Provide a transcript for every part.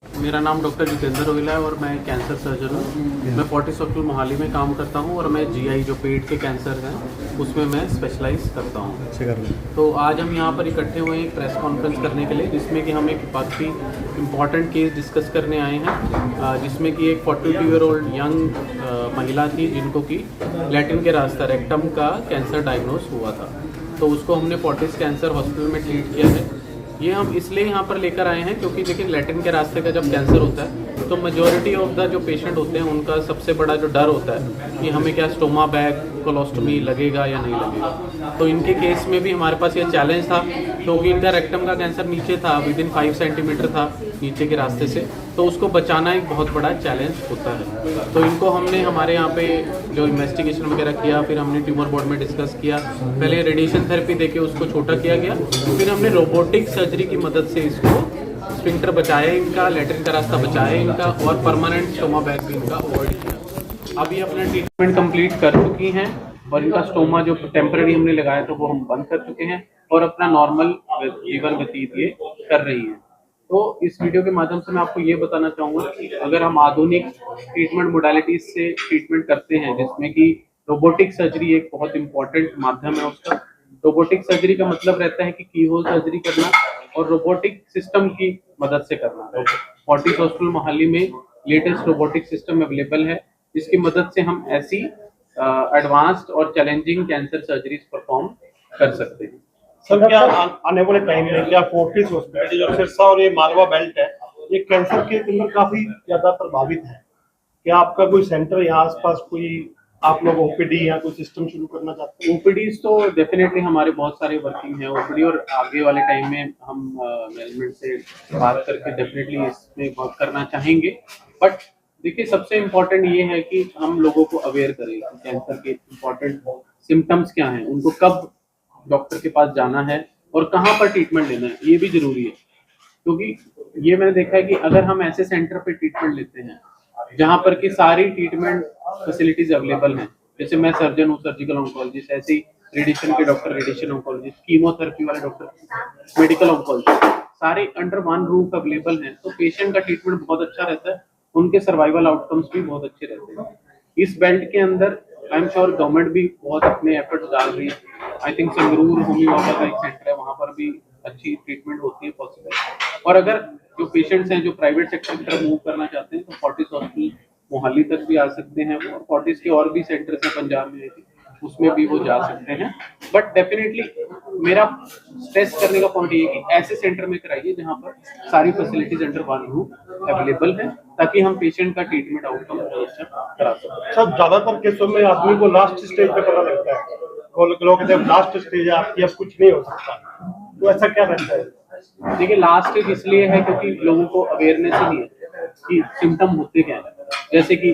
मेरा नाम डॉक्टर जितेंद्र रोहिला है और मैं कैंसर सर्जन हूँ। मैं फोर्टिस हॉस्पिटल मोहाली में काम करता हूँ और मैं जीआई जो पेट के कैंसर हैं उसमें मैं स्पेशलाइज करता हूँ। तो आज हम यहाँ पर इकट्ठे हुए हैं प्रेस कॉन्फ्रेंस करने के लिए, जिसमें कि हम एक काफ़ी इम्पॉर्टेंट केस डिस्कस करने आए हैं, जिसमें कि एक 42 ईयर ओल्ड यंग महिला थी जिनको कि लैटिन के रास्ता रेक्टम का कैंसर डायग्नोस हुआ था। तो उसको हमने फोर्टिस कैंसर हॉस्पिटल में ट्रीट किया है। ये हम इसलिए यहाँ पर लेकर आए हैं क्योंकि देखिए लैटिन के रास्ते का जब कैंसर होता है तो मेजॉरिटी ऑफ द जो पेशेंट होते हैं उनका सबसे बड़ा जो डर होता है कि हमें क्या स्टोमा बैग कोलोस्टोमी लगेगा या नहीं लगेगा। तो इनके केस में भी हमारे पास ये चैलेंज था क्योंकि इनका रेक्टम का कैंसर नीचे था, विदिन 5 सेंटीमीटर था नीचे के रास्ते से, तो उसको बचाना एक बहुत बड़ा चैलेंज होता है। तो इनको हमने हमारे यहाँ पे जो इन्वेस्टिगेशन वगैरह किया, फिर हमने ट्यूमर बोर्ड में डिस्कस किया। पहले रेडिएशन थेरेपी देके उसको छोटा किया गया, फिर हमने रोबोटिक सर्जरी की मदद से इसको स्फिंक्टर बचाया, इनका लैट्रिन का रास्ता बचाया इनका, और परमानेंट स्टोमा बैग भी इनका अवॉइड किया। अभी अपना ट्रीटमेंट कंप्लीट कर चुकी हैं और इनका स्टोमा जो टेम्पररी हमने लगाया था वो हम बंद कर चुके हैं और अपना नॉर्मल जीवन व्यतीत ये कर रही हैं। तो इस वीडियो के माध्यम से मैं आपको ये बताना चाहूँगा कि अगर हम आधुनिक ट्रीटमेंट मोडालिटीज से ट्रीटमेंट करते हैं, जिसमें कि रोबोटिक सर्जरी एक बहुत इंपॉर्टेंट माध्यम है उसका। रोबोटिक सर्जरी का मतलब रहता है कि कीहोल सर्जरी करना और रोबोटिक सिस्टम की मदद से करना। तो फोर्टिस हॉस्पिटल मोहाली में लेटेस्ट रोबोटिक सिस्टम अवेलेबल है, जिसकी मदद से हम ऐसी एडवांस्ड और चैलेंजिंग कैंसर सर्जरीज परफॉर्म कर सकते हैं। सर क्या आने वाले टाइम में क्या फोर्टिस हॉस्पिटल जो सिरसा और ये मालवा बेल्ट है, ये कैंसर के अंदर काफी ज्यादा प्रभावित है, क्या आपका कोई सेंटर यहाँ आसपास कोई आप लोग ओपीडी या कोई सिस्टम शुरू करना चाहते हैं? ओपीडीज तो डेफिनेटली हमारे बहुत सारे वर्किंग है ओपीडी, और आगे वाले टाइम में हम मैनेजमेंट से बात करके डेफिनेटली इसमें वर्क करना चाहेंगे। बट देखिए सबसे इम्पोर्टेंट ये है कि हम लोगों को अवेयर करें कि कैंसर के इम्पोर्टेंट सिम्टम्स क्या हैं, उनको कब डॉक्टर के पास जाना है और कहाँ पर ट्रीटमेंट लेना है, ये भी जरूरी है। क्योंकि ये मैंने देखा है कि अगर हम ऐसे सेंटर पे ट्रीटमेंट लेते हैं जहाँ पर की सारी ट्रीटमेंट फैसिलिटीज अवेलेबल हैं, जैसे मैं सर्जन हूँ सर्जिकल ऑन्कोलॉजिस्ट, ऐसे ही रेडिएशन के डॉक्टर रेडिएशन ऑन्कोलॉजिस्ट, कीमोथेरेपी वाले डॉक्टर मेडिकल ऑन्कोलॉजिस्ट, सारे अंडर वन रूफ अवेलेबल हैं, तो पेशेंट का ट्रीटमेंट बहुत अच्छा रहता है, उनके सर्वाइवल आउटकम्स भी बहुत अच्छे रहते हैं। इस बेल्ट के अंदर आई एम श्योर गवर्नमेंट भी बहुत अपने एफर्ट्स डाल रही है। आई थिंक संगरूर होम्योपैथी का एक सेंटर है, वहाँ पर भी अच्छी ट्रीटमेंट होती है पॉसिबल। और अगर जो पेशेंट्स हैं जो प्राइवेट सेक्टर की तरफ मूव करना चाहते हैं तो फोर्टिस हॉस्पिटल मोहाली तक भी आ सकते हैं वो, और फोर्टिस के और भी सेंटर्स हैं पंजाब में, उसमें भी वो जा सकते हैं। बट डेफिनेटली मेरा स्ट्रेस करने का पॉइंट ये है कि ऐसे सेंटर में कराइए जहाँ पर सारी facilities under one roof available है, ताकि हम पेशेंट का ट्रीटमेंट आउटकम बहुत अच्छा करा सकें। सर ज्यादातर केसों में आदमी को लास्ट स्टेज पे पता लगता है, लोग कहते हैं लास्ट स्टेज है आपकी, अब कुछ नहीं हो सकता, तो ऐसा क्या रहता है? देखिए लास्ट स्टेज इसलिए है क्योंकि लोगों को अवेयरनेस ही नहीं है कि सिम्टम होते क्या है। जैसे कि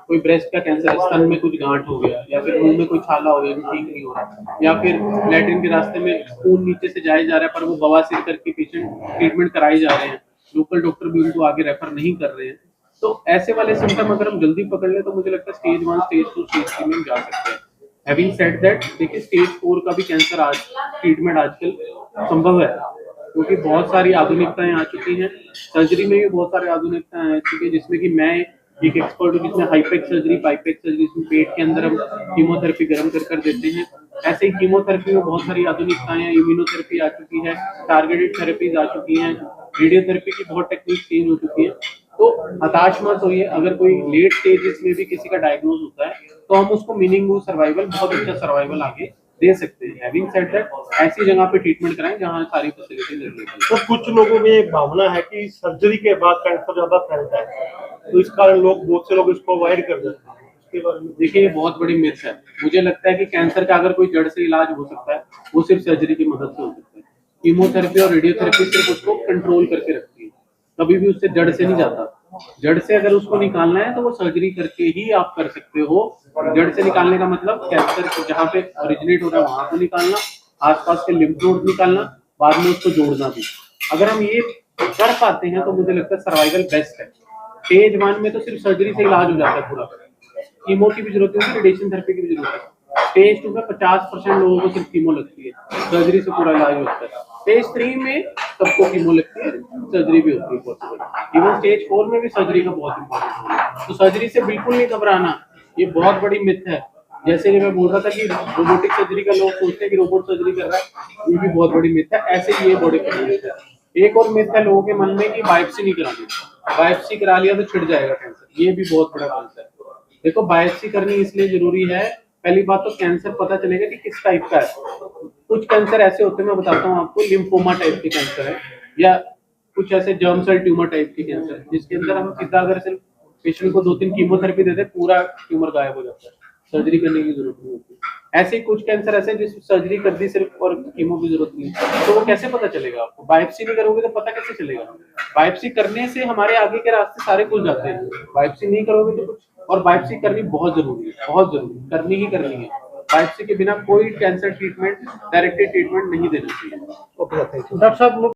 कोई ब्रेस्ट का कैंसर, स्तन में कुछ गांठ हो गया, या फिर मुंह में कोई छाला हो गया जो ठीक नहीं हो रहा, या फिर लैट्रिन के रास्ते में खून नीचे से जाया जा रहा है पर वो बवासीर करके पेशेंट ट्रीटमेंट कराए जा रहे हैं, लोकल डॉक्टर भी उनको आगे रेफर नहीं कर रहे हैं। तो ऐसे वाले सिम्टम अगर हम जल्दी पकड़ लें तो मुझे लगता है स्टेज 1 स्टेज 2 स्टेज 3 में जा सकते हैं। हैविंग सेड दैट, देखिए स्टेज 4 का भी कैंसर आज ट्रीटमेंट आजकल संभव है, क्योंकि बहुत सारी आधुनिकताएं आ चुकी हैं। सर्जरी में भी बहुत सारी आधुनिकताएं आ चुकी है, जिसमें कि मैं एक एक्सपर्ट हूँ जिसमें हाईपेक सर्जरी पाइपेक सर्जरी, जिसमें पेट के अंदर हम कीमोथेरेपी गर्म कर देते हैं। ऐसे ही कीमोथेरेपी में बहुत सारी आधुनिकताएं हैं, इम्यूनोथेरेपी आ चुकी है, टारगेटेड थेरेपीज आ चुकी हैं, रेडियोथेरेपी की बहुत टेक्निक चेंज हो चुकी है। तो हताश मत होइए, अगर कोई लेट स्टेजेस में भी किसी का डायग्नोज होता है तो हम उसको मीनिंगफुल सर्वाइवल, बहुत अच्छा सर्वाइवल आगे दे सकते हैं। हैविंग सेड दैट, ऐसी जगह पे ट्रीटमेंट कराएं जहां सारी फैसिलिटीज अवेलेबल। तो कुछ लोगों में एक भावना है कि सर्जरी के बाद कैंसर ज्यादा फैलता है, तो इस कारण लोग, बहुत से लोग इसको अवॉइड कर देते हैं, इसके बारे में? देखिए ये बहुत बड़ी मिथ है। मुझे लगता है कि कैंसर का अगर कोई जड़ से इलाज हो सकता है वो सिर्फ सर्जरी की मदद से हो सकता है। कीमोथेरेपी और रेडियोथेरेपी सिर्फ उसको कंट्रोल करके रखती है, कभी भी उससे जड़ से नहीं जाता। जड़ से अगर उसको निकालना है तो वो सर्जरी करके ही आप कर सकते हो। जड़ से निकालने का मतलब कैंसर जहाँ पे ओरिजिनेट हो रहा है वहां को निकालना, आसपास के लिम्फ नोड निकालना, बाद में उसको जोड़ना भी। अगर हम ये कर पाते हैं तो मुझे लगता है सर्वाइवल बेस्ट है। स्टेज 1 में तो सिर्फ सर्जरी से इलाज हो जाता है पूरा, कीमो की भी जरूरत है, रेडिएशन थेरेपी की भी जरूरत है। स्टेज 2 में 50% लोगों को सिर्फ कीमो लगती है, सर्जरी से पूरा इलाज होता है। स्टेज 3 में सबको कीमो लगती है, सर्जरी भी होती है पॉसिबल। इवन स्टेज 4 में भी सर्जरी का बहुत इंपॉर्टेंट रोल है। तो सर्जरी से बिल्कुल नहीं घबराना, ये बहुत बड़ी मिथ है। जैसे कि मैं बोल रहा था कि रोबोटिक सर्जरी का लोग सोचते हैं कि रोबोट सर्जरी कर रहा है, ये भी बहुत बड़ी मिथ है। ऐसे ही ये बॉडी मिथ है। एक और मिथ है लोगों के मन में कि बायोप्सी नहीं करानी, बायोप्सी करा लिया तो छिड़ जाएगा कैंसर, ये भी बहुत बड़ा मिथ है। देखो बायोप्सी करनी इसलिए जरूरी है, पहली बात तो कैंसर पता चलेगा कि किस टाइप का है। कुछ कैंसर ऐसे होते हैं, मैं बताता हूँ आपको, लिम्फोमा टाइप के कैंसर है, या कुछ ऐसे जर्म सेल ट्यूमर टाइप के कैंसर है, जिसके अंदर हम सीधा अगर सिर्फ पेशेंट को 2-3 कीमोथेरेपी देते पूरा ट्यूमर गायब हो जाता है, सर्जरी करने की जरूरत नहीं होती। ऐसे कुछ कैंसर ऐसे जिसमें सर्जरी कर दी सिर्फ और कीमो की जरूरत नहीं, तो वो कैसे पता चलेगा आपको? बायोप्सी नहीं करोगे तो पता कैसे चलेगा? बायोप्सी करने से हमारे आगे के रास्ते सारे खुल जाते हैं, बायोप्सी नहीं करोगे तो कुछ। और बायोप्सी करनी बहुत जरूरी है, बहुत जरूरी, करनी ही करनी है। बायोप्सी के बिना कोई कैंसर ट्रीटमेंट, डायरेक्टेड ट्रीटमेंट नहीं देना चाहिए। ओके, थैंक यू डॉक्टर साहब।